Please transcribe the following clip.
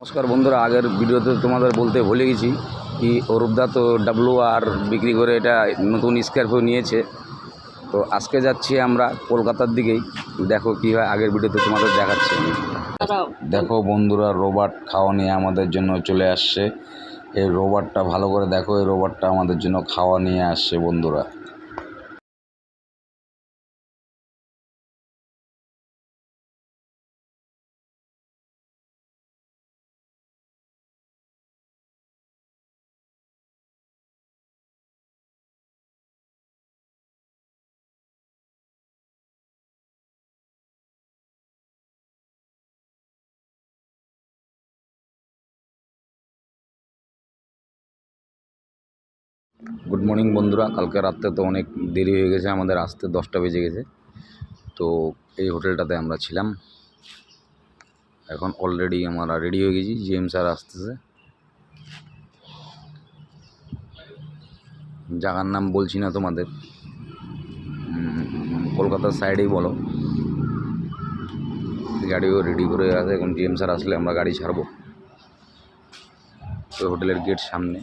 নমস্কার বন্ধুরা, আগের ভিডিওতে তোমাদের বলতে ভুলে গেছি কি অরূপদা তো WR বিক্রি করে এটা নতুন স্করপিও নিয়েছে। তো আজকে যাচ্ছি আমরা কলকাতার দিকেই, দেখো কী হয় আগের ভিডিওতে তোমাদের দেখাচ্ছি। দেখো বন্ধুরা, রোবট খাওয়া নিয়ে আমাদের জন্য চলে আসছে। এই রোবটটা ভালো করে দেখো, এই রোবটটা আমাদের জন্য খাওয়া নিয়ে আসছে বন্ধুরা। গুড মর্নিং বন্ধুরা, কালকে রাত্রে তো অনেক দেরি হয়ে গেছে, আমাদের আসতে 10টা বেজে গেছে। তো এই হোটেলটাতে আমরা ছিলাম। এখন অলরেডি আমরা রেডি হয়ে গেছি, GM স্যার আসতেছে। জায়গার নাম বলছি না তোমাদের, কলকাতার সাইডেই বলো। গাড়িও রেডি করে আছে, এখন GM স্যার আসলে আমরা গাড়ি ছাড়বো। তো হোটেলের গেট সামনে।